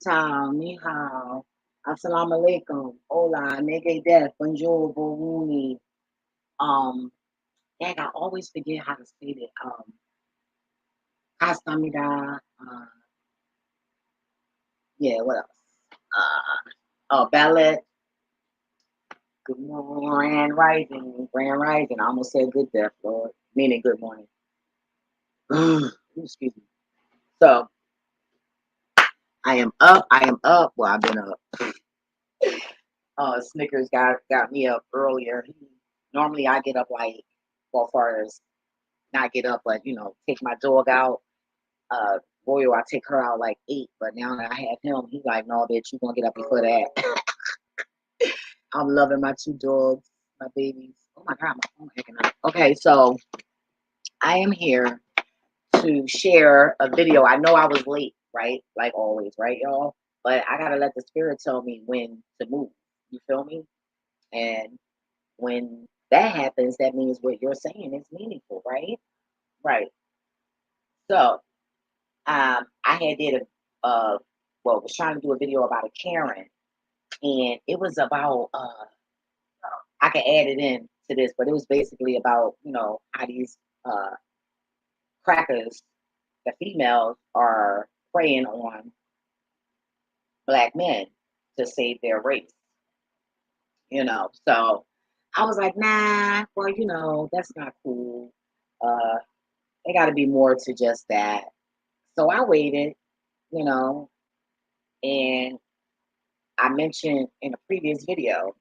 time, ni hao, assalamu alaikum, hola, nege death, bonjour, boruni. Um, Dang, I always forget how to say it. Kastamida, yeah, what else? Ballet, good morning, rising, grand rising. I almost said good death, Lord, meaning good morning. Excuse me. So, I am up, well, I've been up. Snickers got me up earlier. Normally I get up like, well, far as not get up, but take my dog out. Uh, Royal, I take her out like 8, but now that I have him, he's like, no, bitch, you gonna get up before that. I'm loving my 2 dogs, my babies. Oh my god, my phone acting up. Okay, so I am here to share a video. I know I was late, right? Like always, right, y'all? But I gotta let the spirit tell me when to move. You feel me? And when that happens, that means what you're saying is meaningful, right? Right. So, I had did was trying to do a video about a Karen, and it was about I can add it in to this, but it was basically about how these crackers, the females, are preying on black men to save their race. So I was like, nah, well, that's not cool. Uh, it got to be more to just that. So I waited, you know, and I mentioned in a previous video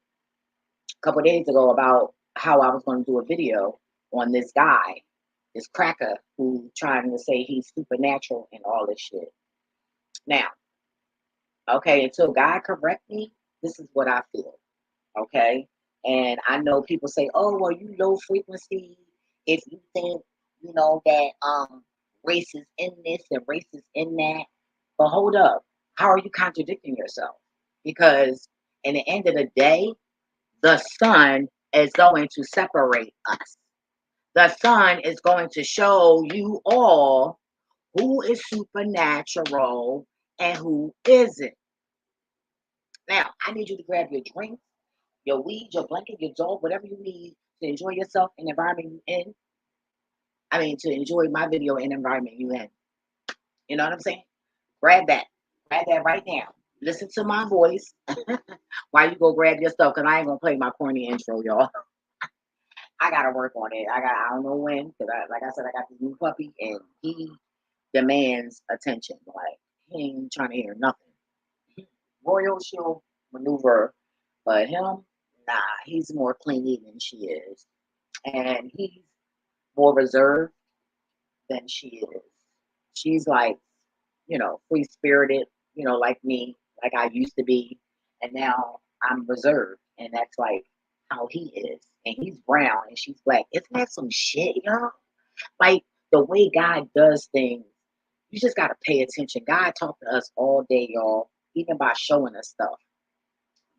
a couple of days ago about how I was going to do a video on this guy, this cracker who trying to say he's supernatural and all this shit. Now, okay, until God correct me, this is what I feel. Okay. And I know people say, oh, well, you low frequency if you think, that race is in this and race is in that. But hold up. How are you contradicting yourself? Because in the end of the day, the sun is going to separate us. The sun is going to show you all who is supernatural and who isn't. Now, I need you to grab your drink, your weed, your blanket, your dog, whatever you need to enjoy yourself in the environment you in. I mean, to enjoy my video in the environment you in. You know what I'm saying? Grab that. Grab that right now. Listen to my voice while you go grab your stuff, because I ain't going to play my corny intro, y'all. I got to work on it. I don't know when, because like I said, I got this new puppy, and he demands attention. Like, he ain't trying to hear nothing. Royal, she'll maneuver, but him, nah, he's more clingy than she is. And he's more reserved than she is. She's like, free spirited, like me, like I used to be. And now I'm reserved. And that's like how he is. And he's brown and she's black. Isn't that some shit, y'all? Like the way God does things, you just got to pay attention. God talked to us all day, y'all, even by showing us stuff.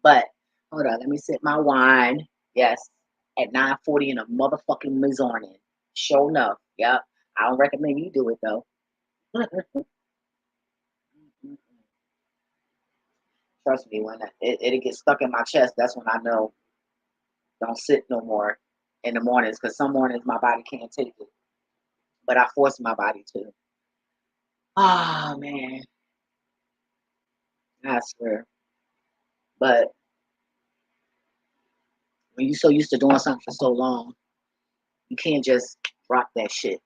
But hold on, let me sip my wine. Yes, at 9:40 in a motherfucking morning. Sure enough. Yep. I don't recommend you do it though. Trust me, when it gets stuck in my chest, that's when I know don't sit no more in the mornings, because some mornings my body can't take it. But I force my body to. Oh man, I swear. But when you're so used to doing something for so long, you can't just drop that shit.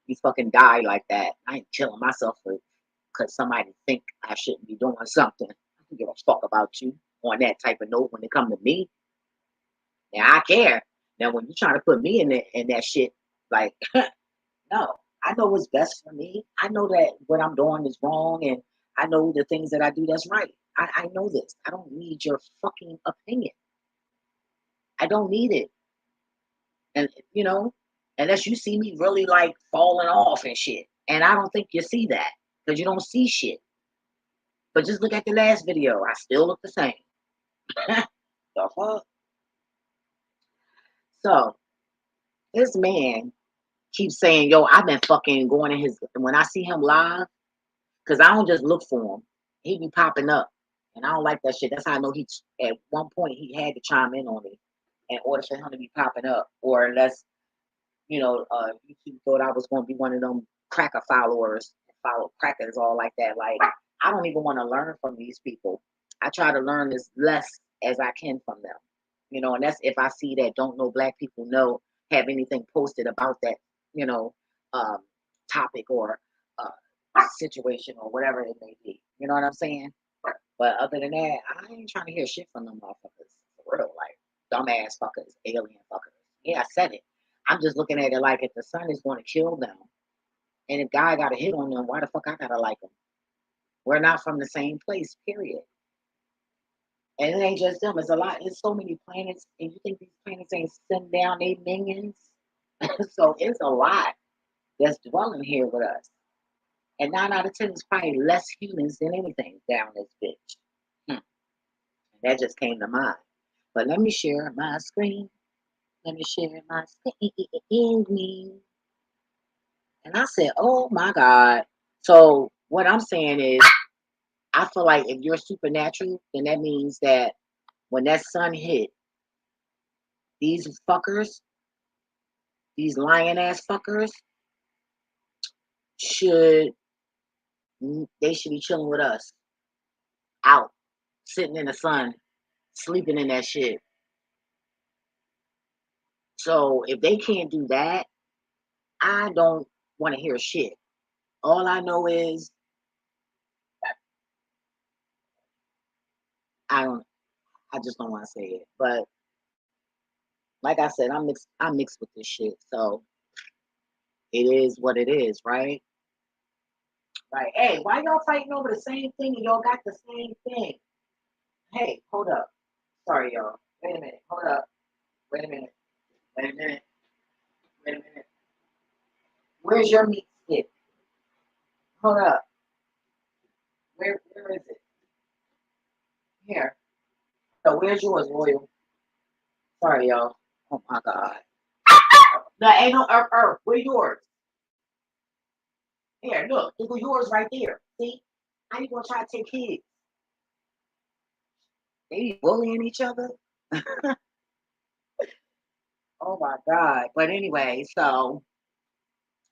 You fucking die like that. I ain't killing myself for because somebody think I shouldn't be doing something. I don't give a fuck about you on that type of note when it come to me. Now I care. Now when you trying to put me in that shit, like no, I know what's best for me. I know that what I'm doing is wrong, and I know the things that I do that's right. I know this. I don't need your fucking opinion. I don't need it. And unless you see me really like falling off and shit. And I don't think you see that because you don't see shit. But just look at the last video. I still look the same. The fuck? So this man keeps saying, yo, I've been fucking going in his when I see him live, because I don't just look for him. He be popping up, and I don't like that shit. That's how I know he. At one point, he had to chime in on me in order for him to be popping up, or unless YouTube thought I was going to be one of them cracker followers, follow crackers, all like that. Like, I don't even want to learn from these people. I try to learn as less as I can from them, and that's if I see that don't know black people have anything posted about that, you know, um, topic or situation or whatever it may be. You know what I'm saying? But other than that, I ain't trying to hear shit from them motherfuckers. For real, like dumbass fuckers, alien fuckers. Yeah, I said it. I'm just looking at it like if the sun is going to kill them, and if God got a hit on them, why the fuck I gotta like them? We're not from the same place, period. And it ain't just them. It's a lot. It's so many planets, and you think these planets ain't send down their minions? So it's a lot that's dwelling here with us. And 9 out of 10 is probably less humans than anything down this bitch. That just came to mind. But let me share my screen. Let me share my screen. And I said, oh my God. So what I'm saying is, I feel like if you're supernatural, then that means that when that sun hit, these fuckers, these lion ass fuckers, should they should be chilling with us, out, sitting in the sun, sleeping in that shit. So if they can't do that, I don't want to hear shit. All I know is I just don't want to say it. But like I said, I'm mixed with this shit. So it is what it is, right? Right. Hey, why y'all fighting over the same thing and y'all got the same thing? Hey, hold up. Sorry, y'all. Wait a minute. Hold up. Wait a minute. Wait a minute. Wait a minute. Where's your meat stick? Hold up. Where is it? Here. So where's yours, Royal? Sorry, y'all. Oh my God. No, ain't no earth. Where yours? Here, look. Look yours right there. See? How you gonna try to take his? They bullying each other? Oh my God. But anyway, so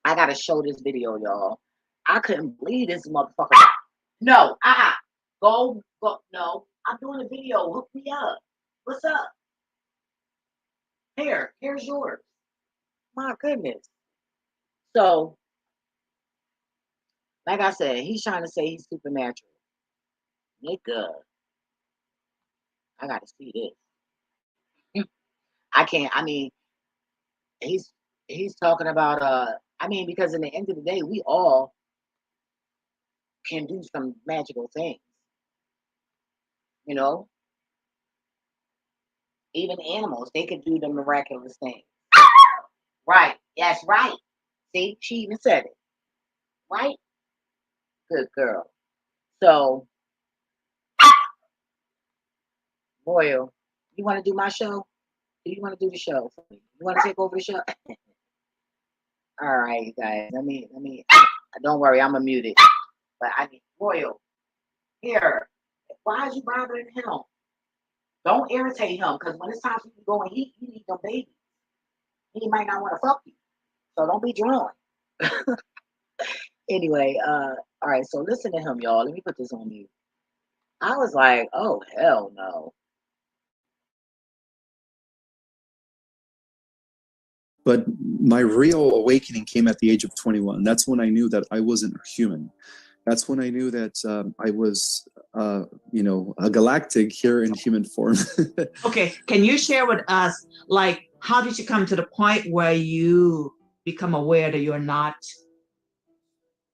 I gotta show this video, y'all. I couldn't believe this motherfucker. No, go. No, I'm doing a video. Hook me up. What's up? Here's yours. My goodness. So, like I said, he's trying to say he's supernatural. Nigga, I gotta see this. I can't. I mean, he's talking about. I mean, because in the end of the day, we all can do some magical things. You know, even animals, they could do the miraculous things. Right. That's right. See, she even said it. Right? Good girl. So, Royal, you want to do my show? Do you want to do the show for me? You want to take over the show? All right, you guys. Let me. Don't worry, I'm gonna mute it. But I need Royal. Here. Why is you bothering him? Don't irritate him, because when it's time for you to go and eat, you need no baby. He might not want to fuck you. So don't be drawn. Anyway, all right, so listen to him, y'all. Let me put this on mute. I was like, oh hell no. But my real awakening came at the age of 21. That's when I knew that I wasn't human. That's when I knew that I was, a galactic here in human form. Okay, can you share with us, like, how did you come to the point where you become aware that you're not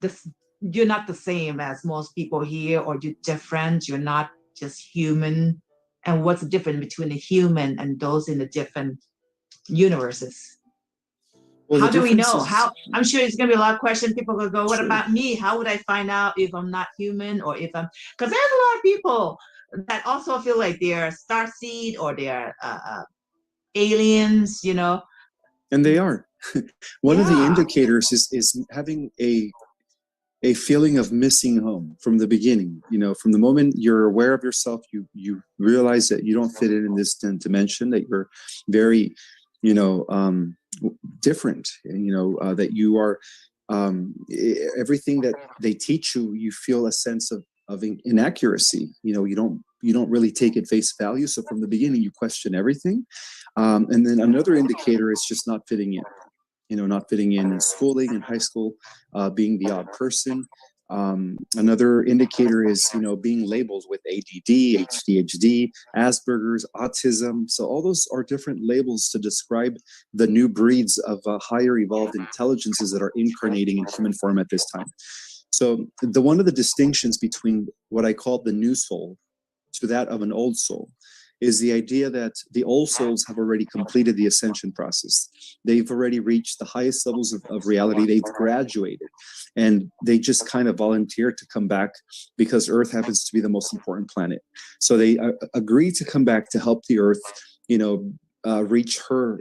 the same as most people here, or you're different, you're not just human? And what's the difference between a human and those in the different universes? Well, how do we know? How I'm sure it's gonna be a lot of questions. People will go, "What about me? How would I find out if I'm not human, or if I'm?" Because there's a lot of people that also feel like they're starseed or they're aliens, And they are. One of the indicators is having a a feeling of missing home from the beginning. You know, from the moment you're aware of yourself, you realize that you don't fit in this dimension, that you're very, you know, different, you know, that you are, everything that they teach you, you feel a sense of inaccuracy. You know, you don't really take it face value. So from the beginning, you question everything. And then another indicator is just not fitting in. You know, not fitting in schooling, in high school, being the odd person. Another indicator is, you know, being labeled with ADD, ADHD, Asperger's, autism. So all those are different labels to describe the new breeds of higher evolved intelligences that are incarnating in human form at this time. So one of the distinctions between what I call the new soul to that of an old soul is the idea that the old souls have already completed the ascension process. They've already reached the highest levels of reality. They've graduated, and they just kind of volunteer to come back because Earth happens to be the most important planet. So they agree to come back to help the Earth, you know, reach her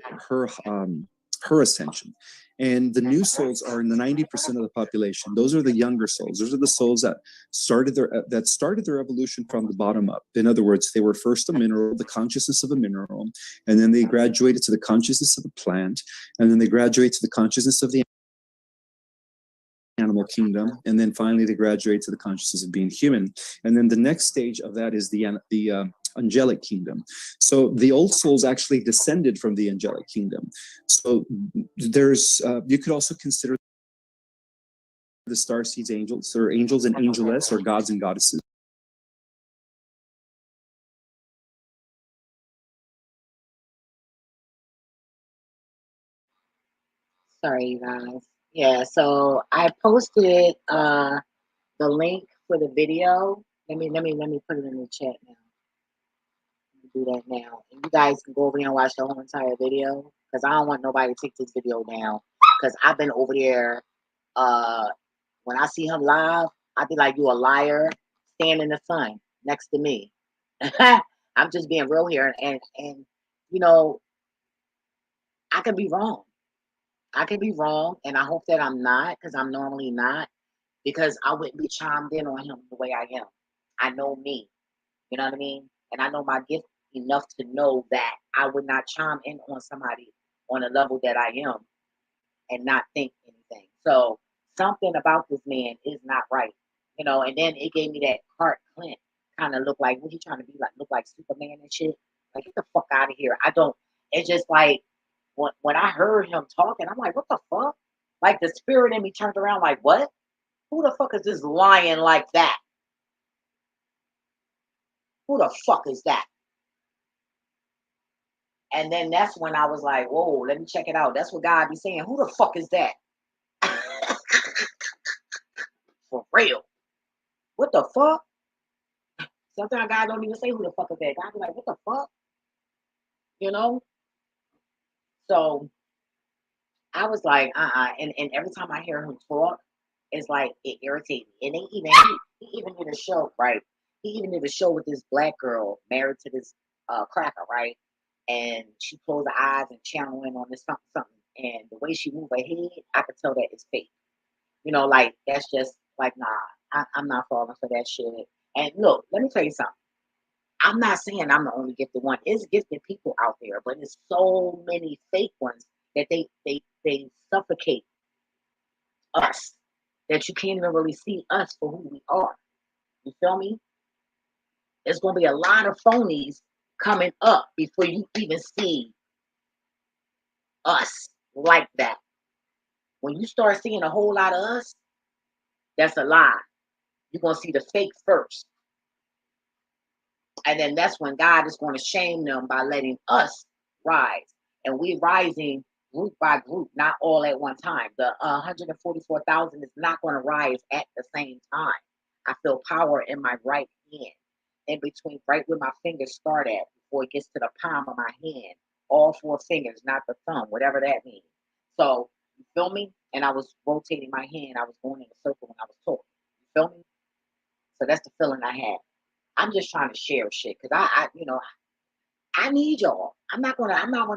ascension. And the new souls are in the 90% of the population. Those are the younger souls. Those are the souls that started their evolution from the bottom up. In other words, they were first a mineral, the consciousness of a mineral, and then they graduated to the consciousness of a plant, and then they graduate to the consciousness of the animal kingdom, and then finally they graduate to the consciousness of being human. And then the next stage of that is the angelic kingdom. So the old souls actually descended from the angelic kingdom. So there's you could also consider the starseeds angels, or angels and angeless, or gods and goddesses. Sorry, you guys. Yeah, so I posted the link for the video. Let me put it in the chat now. Do that now, and you guys can go over there and watch the whole entire video, because I don't want nobody to take this video down, because I've been over there. When I see him live, I'd be like, you a liar, stand in the sun next to me. I'm just being real here, and you know, I could be wrong. I could be wrong, and I hope that I'm not, because I'm normally not, because I wouldn't be chimed in on him the way I am. I know me, you know what I mean? And I know my gift enough to know that I would not chime in on somebody on a level that I am and not think anything. So something about this man is not right, you know. And then it gave me that Clark Clint kind of look like, what he trying to be like, look like Superman and shit. Like, get the fuck out of here. I don't. It's just like when I heard him talking, I'm like, what the fuck? Like the spirit in me turned around, like, what? Who the fuck is this lying like that? Who the fuck is that? And then that's when I was like, whoa, let me check it out. That's what God be saying. Who the fuck is that? For real. What the fuck? Sometimes God don't even say who the fuck is that. God be like, what the fuck? You know? So I was like, and every time I hear him talk, it's like it irritates me. And he even did a show, right? He even did a show with this black girl married to this cracker, right? And she closed her eyes and channeling on this something. And the way she moved her head, I could tell that it's fake. You know, like that's just like, nah, I'm not falling for that shit. And look, let me tell you something. I'm not saying I'm the only gifted one. It's gifted people out there, but there's so many fake ones that they suffocate us, that you can't even really see us for who we are. You feel me? There's gonna be a lot of phonies coming up before you even see us like that. When you start seeing a whole lot of us, that's a lie. You're gonna see the fake first. And then that's when God is going to shame them by letting us rise. And we're rising group by group, not all at one time. The 144,000 is not going to rise at the same time. I feel power in my right hand, in between, right where my fingers start at, before it gets to the palm of my hand. All four fingers, not the thumb, whatever that means. So, you feel me? And I was rotating my hand. I was going in a circle when I was talking. You feel me? So that's the feeling I had. I'm just trying to share shit, because I need y'all. I'm not one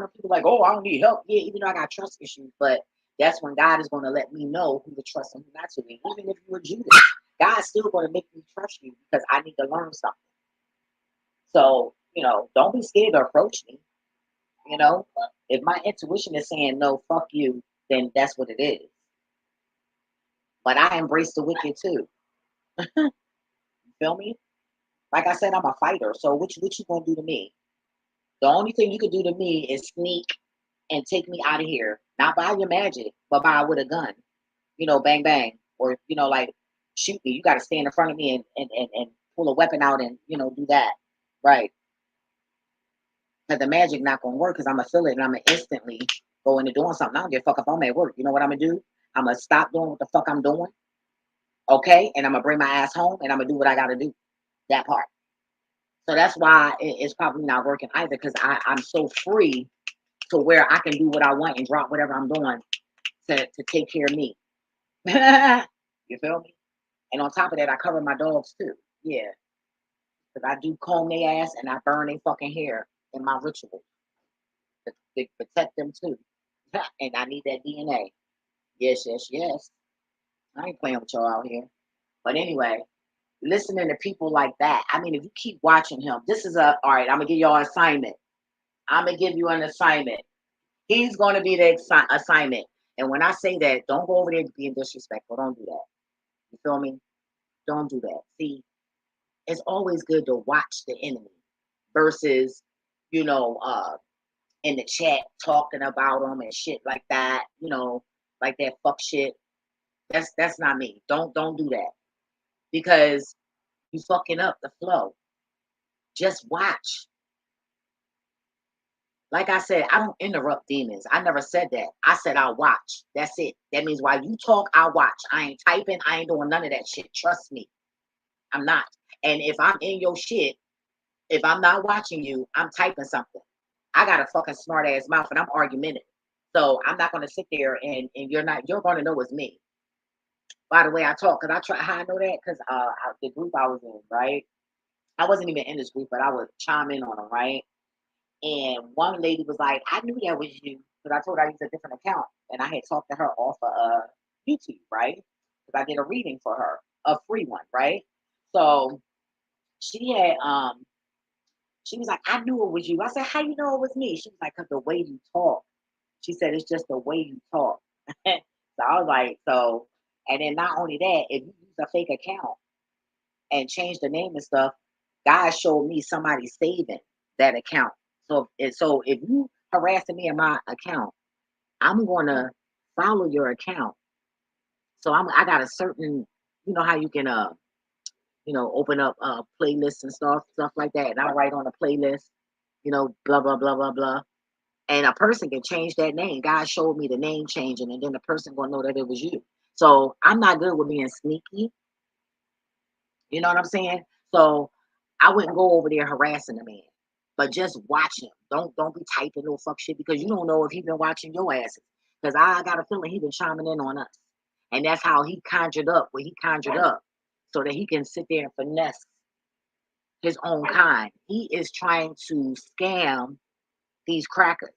of people like, oh, I don't need help. Yeah, even though I got trust issues, but that's when God is going to let me know who to trust and who not to. And even if you're a Judas, God's still going to make me trust you because I need to learn something. So, don't be scared to approach me. If my intuition is saying no, fuck you, then that's what it is. But I embrace the wicked too. You feel me? Like I said, I'm a fighter. So what you gonna do to me? The only thing you could do to me is sneak and take me out of here. Not by your magic, but by with a gun. Bang bang. Or, like shoot me. You gotta stand in front of me and pull a weapon out and, do that. Right. Because the magic not gonna work because I'm gonna feel it and I'm gonna instantly go into doing something. I don't give a fuck if I'm at work. You know what I'm gonna do? I'm gonna stop doing what the fuck I'm doing. Okay, and I'm gonna bring my ass home and I'm gonna do what I gotta do. That part. So that's why it's probably not working either because I'm so free to where I can do what I want and drop whatever I'm doing to take care of me. You feel me? And on top of that, I cover my dogs too. Yeah, because I do comb their ass and I burn their fucking hair in my ritual to protect them too. And I need that DNA. Yes, yes, yes. I ain't playing with y'all out here. But anyway, listening to people like that. I mean, if you keep watching him, this is all right. I'm gonna give y'all an assignment. I'm gonna give you an assignment. He's gonna be the assignment. And when I say that, don't go over there being disrespectful. Don't do that. You feel me? Don't do that. See, it's always good to watch the enemy versus, in the chat talking about them and shit like that. Like that fuck shit. That's not me. Don't do that because you fucking up the flow. Just watch. Like I said, I don't interrupt demons. I never said that. I said I'll watch. That's it. That means while you talk, I'll watch. I ain't typing. I ain't doing none of that shit. Trust me. I'm not. And if I'm in your shit, if I'm not watching you, I'm typing something. I got a fucking smart ass mouth and I'm argumentative. So I'm not gonna sit there and you're gonna know it's me. By the way, I talk because I try how I know that because the group I was in, right? I wasn't even in this group, but I would chime in on them, right? And one lady was like, I knew that was you because I told her I used a different account and I had talked to her off of YouTube, right? Because I did a reading for her, a free one, right? So she had she was like, I knew it was you. I said, how you know it was me? She was like, because the way you talk. She said, it's just the way you talk. So I was like, so, and then not only that, if you use a fake account and change the name and stuff, God showed me somebody saving that account. So if you harassing me in my account, I'm gonna follow your account. So I got a certain, how you can open up playlists and stuff like that. And I write on a playlist, blah blah blah blah blah. And a person can change that name. God showed me the name changing, and then the person gonna know that it was you. So I'm not good with being sneaky. You know what I'm saying? So I wouldn't go over there harassing the man, but just watch him. Don't be typing no fuck shit because you don't know if he been watching your asses. Because I got a feeling he been chiming in on us, and that's how he conjured up what he conjured up, so that he can sit there and finesse his own kind. He is trying to scam these crackers.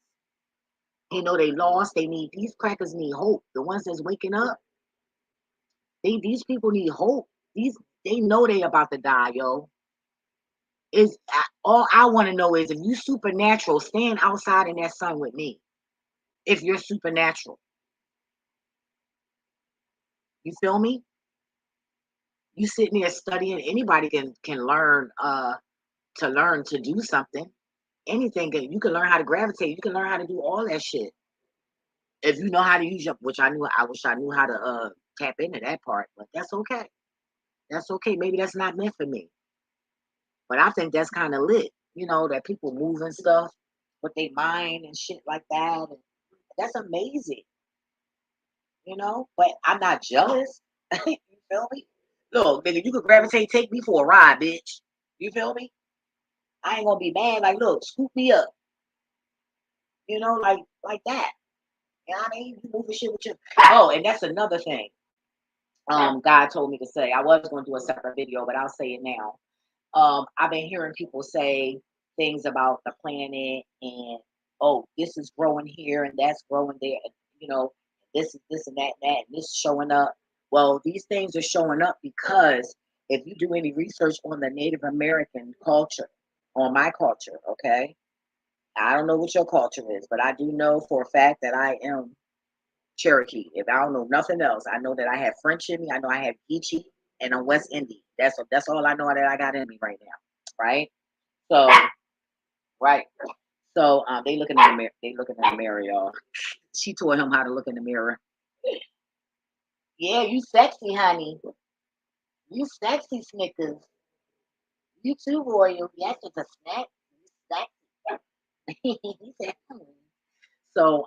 He know they lost. These crackers need hope. The ones that's waking up, these people need hope. They know they about to die, yo. All I want to know is if you supernatural, stand outside in that sun with me. If you're supernatural, you feel me? You sitting there studying. Anybody can learn to learn to do something. Anything you can learn how to gravitate. You can learn how to do all that shit if you know how to use your. Which I knew. I wish I knew how to tap into that part, but that's okay. That's okay. Maybe that's not meant for me. But I think that's kind of lit, that people moving stuff with their mind and shit like that. And that's amazing, But I'm not jealous. You feel me? Look, nigga, you could gravitate, take me for a ride, bitch. You feel me? I ain't gonna be mad. Like, look, scoop me up. Like that. You know what I mean? You moving shit with your. Oh, and that's another thing. God told me to say. I was going to do a separate video, but I'll say it now. I've been hearing people say things about the planet and oh, this is growing here and that's growing there. You know, this and that and that, and this showing up. Well, these things are showing up because if you do any research on the Native American culture, on my culture, okay, I don't know what your culture is, but I do know for a fact that I am Cherokee. If I don't know nothing else, I know that I have French in me. I know I have Geechee, and I'm West Indian. That's all I know that I got in me right now, right? So, right. So they looking in the mirror. They looking in the mirror, y'all. She taught him how to look in the mirror. Yeah, you sexy, honey. You sexy, Snickers. You too, Royal. Yes, it's a snack. You sexy. He said, "Hmm." So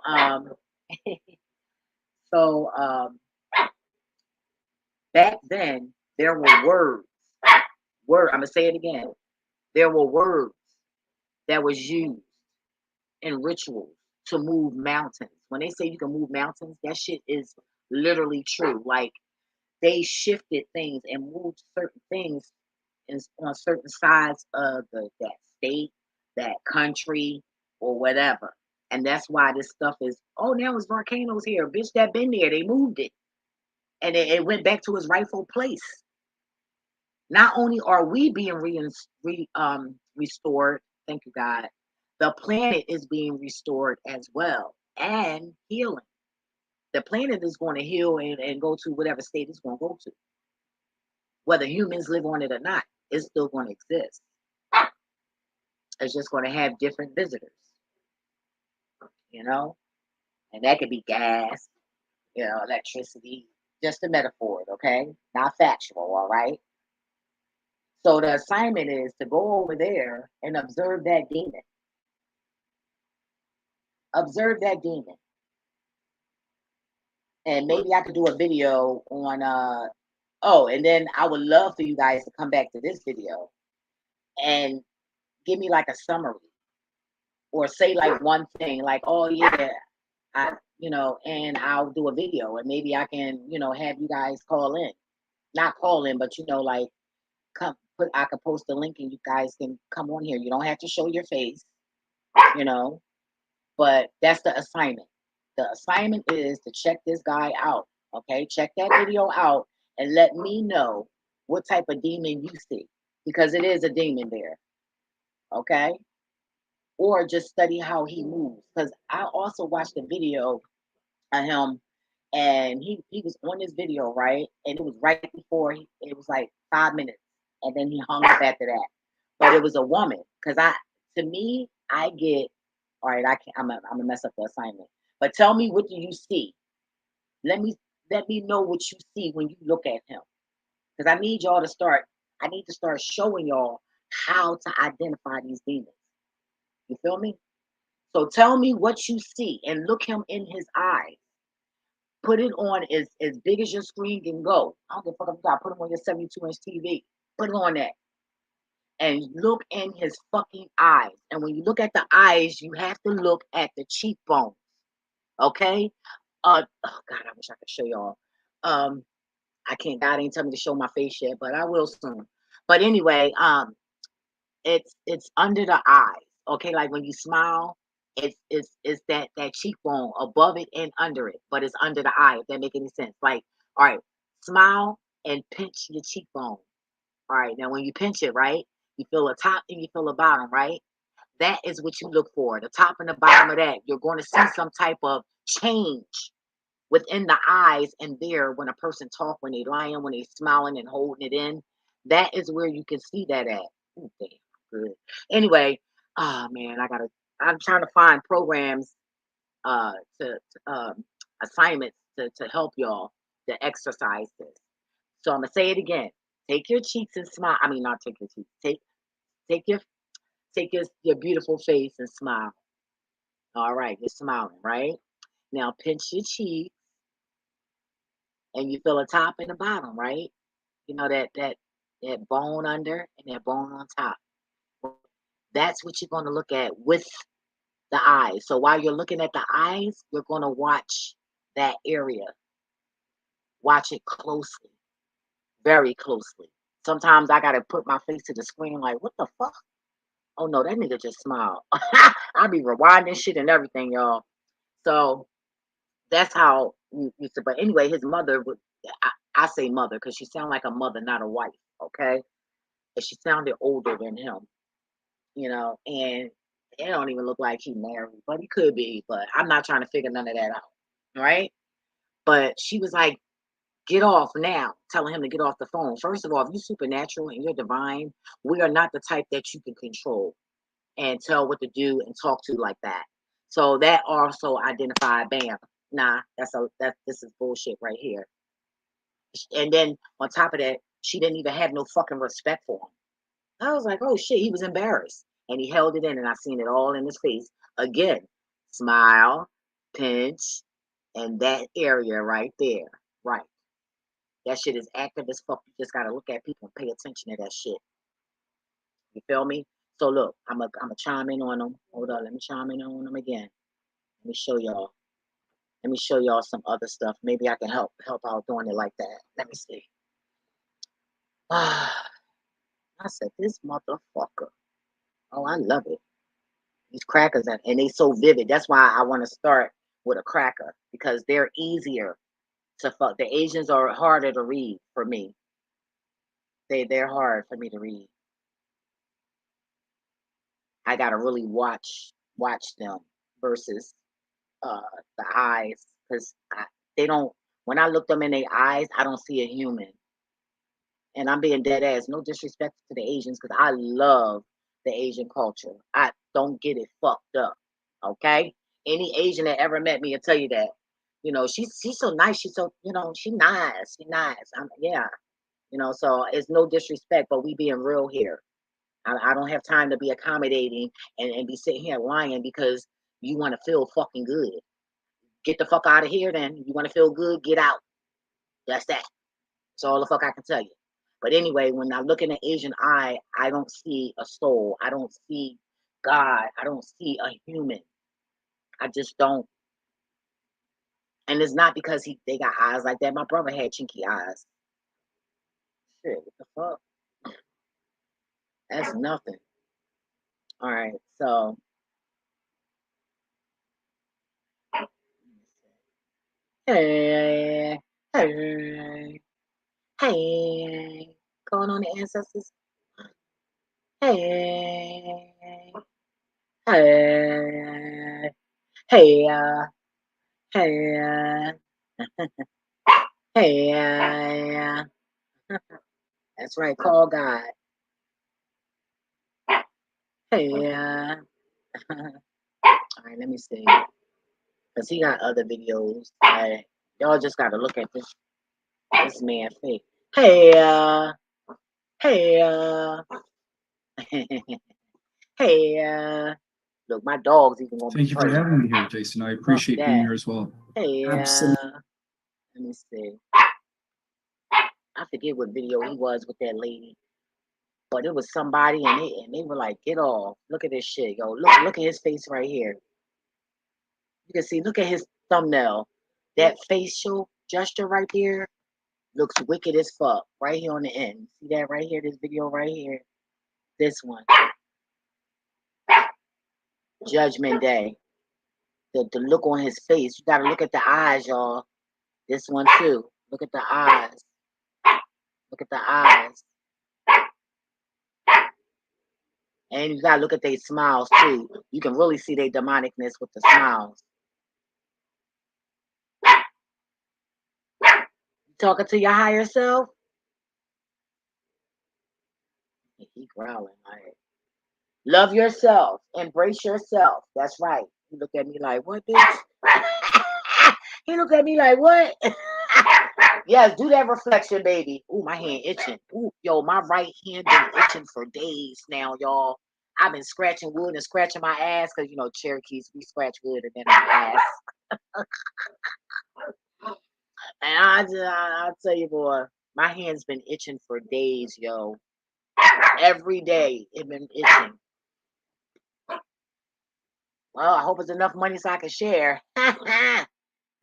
so back then there were words. I'm gonna say it again. There were words that was used in rituals to move mountains. When they say you can move mountains, that shit is literally true. Like they shifted things and moved certain things on certain sides of that state, that country, or whatever. And that's why this stuff is, oh, now it's volcanoes here. Bitch, that been there. They moved it. And it went back to its rightful place. Not only are we being restored, thank you, God, the planet is being restored as well and healing. The planet is going to heal and go to whatever state it's going to go to. Whether humans live on it or not, it's still going to exist. It's just going to have different visitors, you know? And that could be gas, electricity, just a metaphor, okay? Not factual, all right? So the assignment is to go over there and observe that demon. Observe that demon. And maybe I could do a video on and then I would love for you guys to come back to this video and give me like a summary or say like one thing like, oh yeah, and I'll do a video and maybe I can, have you guys call in. Not call in, but like I could post a link and you guys can come on here. You don't have to show your face, but that's the assignment. The assignment is to check this guy out. Okay, check that video out and let me know what type of demon you see because it is a demon there. Okay, or just study how he moves because I also watched a video of him and he was on this video, right? And it was right before it was like 5 minutes and then he hung up after that. But it was a woman because I get all right. I'm gonna mess up the assignment. But tell me, what do you see? Let me know what you see when you look at him because I need y'all to start. I need to start showing y'all how to identify these demons. You feel me? So tell me what you see and look him in his eyes. Put it on as big as your screen can go. I don't give a fuck if you got put him on your 72-inch TV. Put it on that. And look in his fucking eyes. And when you look at the eyes, you have to look at the cheekbones. Okay? Oh God, I wish I could show y'all. I can't. God ain't tell me to show my face yet, but I will soon. But anyway, it's under the eyes. Okay, like when you smile, it's that cheekbone above it and under it, but it's under the eye. If that make any sense? Like, all right, smile and pinch your cheekbone. All right, now when you pinch it, right, you feel a top and you feel a bottom, right? That is what you look for. The top and the bottom of that. You're going to see some type of change within the eyes and there when a person talk, when they lying, when they smiling and holding it in. That is where you can see that at. Ooh, damn, good. Anyway, man, I'm trying to find programs to assignments to help y'all to exercise this. So I'm gonna say it again. Take your cheeks and smile. I mean, not take your cheeks. Take your beautiful face and smile. All right, you're smiling, right? Now pinch your cheek and you feel a top and a bottom, right? You know that bone under and that bone on top. That's what you're gonna look at with the eyes. So while you're looking at the eyes, you're gonna watch that area. Watch it closely, very closely. Sometimes I gotta put my face to the screen like, what the fuck? Oh no, that nigga just smiled. I be rewinding shit and everything, y'all. So that's how used to, but anyway, his mother would, I say mother because she sounded like a mother, not a wife, okay? And she sounded older than him, and it don't even look like he married, but he could be, but I'm not trying to figure none of that out, right? But she was like, get off now, telling him to get off the phone. First of all, if you're supernatural and you're divine, we are not the type that you can control and tell what to do and talk to like that. So that also identified, bam, nah, this is bullshit right here. And then on top of that, she didn't even have no fucking respect for him. I was like, oh shit, he was embarrassed. And he held it in, and I seen it all in his face. Again, smile, pinch, and that area right there. Right. That shit is active as fuck. You just gotta look at people and pay attention to that shit. You feel me? So look, I'm a chime in on them. Hold on, let me chime in on them again. Let me show y'all. Let me show y'all some other stuff. Maybe I can help out doing it like that. Let me see. I said, this motherfucker. Oh, I love it. These crackers, and they so vivid. That's why I want to start with a cracker, because they're easier to fuck. The Asians are harder to read for me. They're hard for me to read. I gotta really watch them versus the eyes, because they don't. When I look them in their eyes, I don't see a human. And I'm being dead ass. No disrespect to the Asians, because I love the Asian culture. I don't get it fucked up. Okay? Any Asian that ever met me will tell you that. She's so nice. She's so, she's nice. She's nice. Yeah. So it's no disrespect, but we being real here. I don't have time to be accommodating and be sitting here lying because you want to feel fucking good. Get the fuck out of here then. You want to feel good, get out. That's that. That's all the fuck I can tell you. But anyway, when I look in the Asian eye, I don't see a soul. I don't see God. I don't see a human. I just don't. And it's not because they got eyes like that. My brother had chinky eyes. Shit, what the fuck? That's nothing. All right, so hey, hey, hey, going on the ancestors. Hey, hey, hey, hey, hey. That's right. Call God. Hey, all right. Let me see, cause he got other videos. Y'all just gotta look at this man face. Hey, hey, hey, look, my dog's even gonna be Thank you for present. having me here, Jason. I appreciate being here as well. Hey, Absolutely. let me see. I forget what video he was with that lady, but it was somebody, and they were like, "Get off! Look at this shit, yo! Look at his face right here. You can see. Look at his thumbnail. That facial gesture right there looks wicked as fuck. Right here on the end. See that right here? This video right here. This one. Judgment Day. The look on his face. You gotta look at the eyes, y'all. This one too. Look at the eyes. Look at the eyes. And you gotta look at their smiles too. You can really see their demonicness with the smiles. You talking to your higher self? He growling like, love yourself. Embrace yourself. That's right. He looked at me like, what, bitch? He looked at me like, what? Yes, do that reflection, baby. Ooh, my hand itching. Ooh, yo, my right hand been itching for days now, y'all. I've been scratching wood and scratching my ass because, Cherokees, we scratch wood and then our ass. And I'll tell you, boy, my hand's been itching for days, yo. Every day, it been itching. Well, I hope it's enough money so I can share.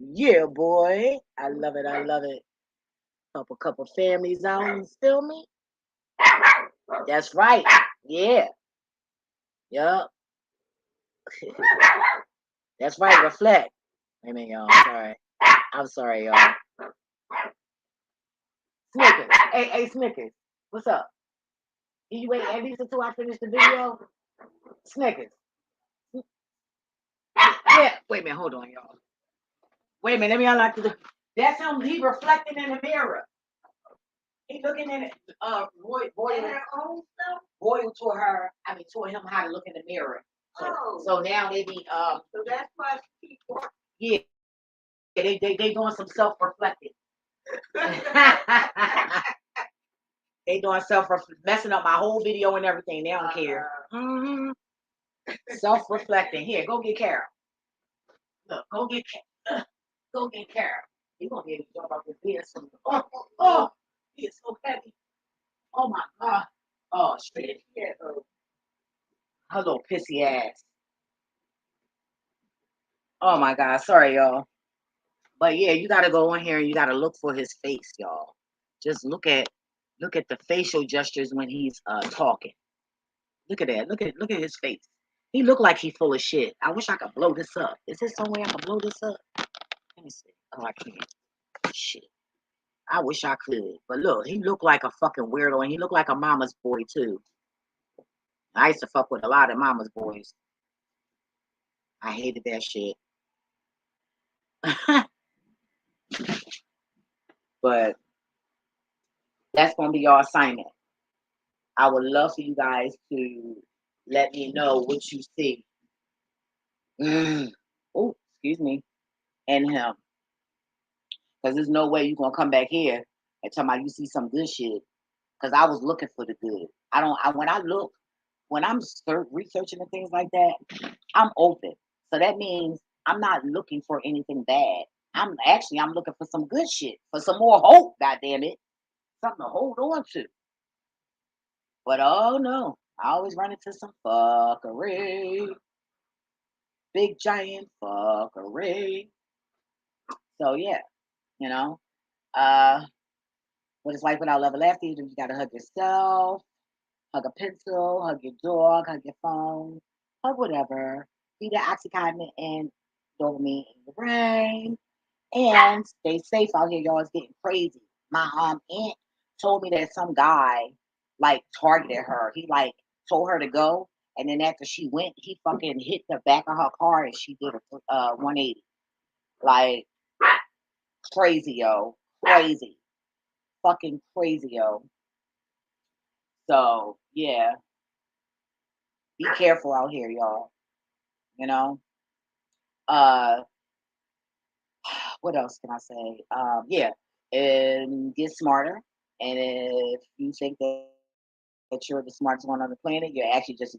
Yeah, boy. I love it. I love it. Help a couple families out, you feel me? That's right. Yeah. Yup. That's right. Reflect. Wait a minute, y'all. Sorry. I'm sorry, y'all. Snickers. Hey, Snickers. What's up? You wait at least until I finish the video? Snickers. Yeah. Wait a minute. Hold on, y'all. Wait a minute. Let me unlock the door. That's him. He reflecting in the mirror. He looking in it. Boyle taught her. I mean, taught him how to look in the mirror. So now they be So that's why she keep working. Yeah. They doing some self-reflecting. They doing messing up my whole video and everything. They don't care. Mm-hmm. Self-reflecting. Here, go get Carol. Look, go get Carol. You gonna be able to jump up this bed. Oh, he is so heavy. Oh my God. Oh, straight here. Her little pissy ass. Oh my God. Sorry, y'all. But yeah, you gotta go in here and you gotta look for his face, y'all. Just look at the facial gestures when he's talking. Look at that. Look at his face. He look like he's full of shit. I wish I could blow this up. Is there some way I can blow this up? Let me see. Oh, I can't. Shit. I wish I could. But look, he looked like a fucking weirdo, and he looked like a mama's boy too. I used to fuck with a lot of mama's boys. I hated that shit. But that's gonna be your assignment. I would love for you guys to let me know what you see. Oh, excuse me. And him. Because there's no way you're gonna come back here and tell me you see some good shit. Because I was looking for the good. When I'm researching and things like that, I'm open. So that means I'm not looking for anything bad. I'm looking for some good shit, for some more hope, goddamn it. Something to hold on to. But oh no, I always run into some fuckery. Big giant fuckery. So yeah, you know. What it's like without love and laughter, you gotta hug yourself, hug a pencil, hug your dog, hug your phone, hug whatever. Be the oxycontin and dopamine in your brain. And stay safe out here, y'all. It's getting crazy. My aunt told me that some guy like targeted her. He like told her to go, and then after she went, he fucking hit the back of her car and she did a 180. Like crazy, yo. Crazy. Fucking crazy, yo. So yeah. Be careful out here, y'all. You know? What else can I say? Yeah. And get smarter. And if you think that you're the smartest one on the planet, you're actually just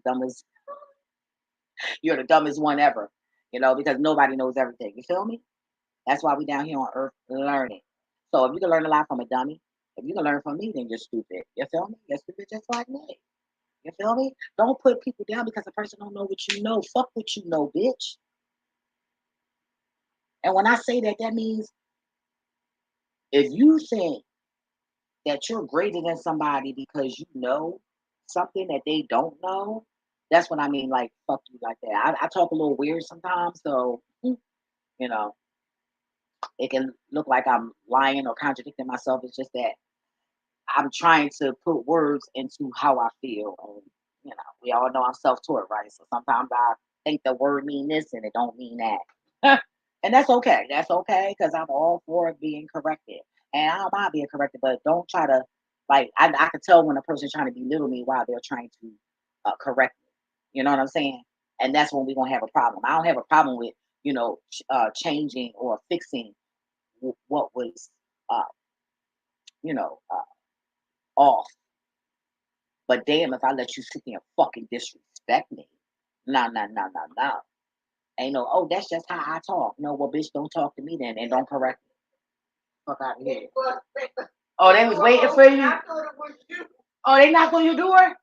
you're the dumbest one ever. You know, because nobody knows everything. You feel me? That's why we down here on earth learning. So if you can learn a lot from a dummy, if you can learn from me, then you're stupid. You feel me? You're stupid just like me. You feel me? Don't put people down because a person don't know what you know. Fuck what you know, bitch. And when I say that, that means if you think that you're greater than somebody because you know something that they don't know, that's what I mean. Like, fuck you like that. I talk a little weird sometimes, so, you know, it can look like I'm lying or contradicting myself. It's just that I'm trying to put words into how I feel. And, you know, we all know I'm self-taught, right? So sometimes I think the word mean this and it don't mean that. And that's okay. That's okay because I'm all for it being corrected. And I don't mind being corrected, but don't try to, like, I can tell when a person's trying to belittle me while they're trying to correct me. You know what I'm saying? And that's when we're going to have a problem. I don't have a problem with, you know, changing or fixing what was, uh, you know, off. But damn, if I let you sit there and fucking disrespect me, nah. Ain't no, oh, that's just how I talk. No, well, bitch, don't talk to me then and don't correct me. Fuck out of here. Oh, they was waiting for you? Oh, they knocked on your door?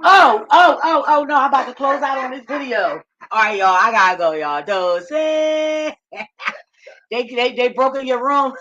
Oh, no, I'm about to close out on this video. All right, y'all, I gotta go, y'all. Those, they broke in your room.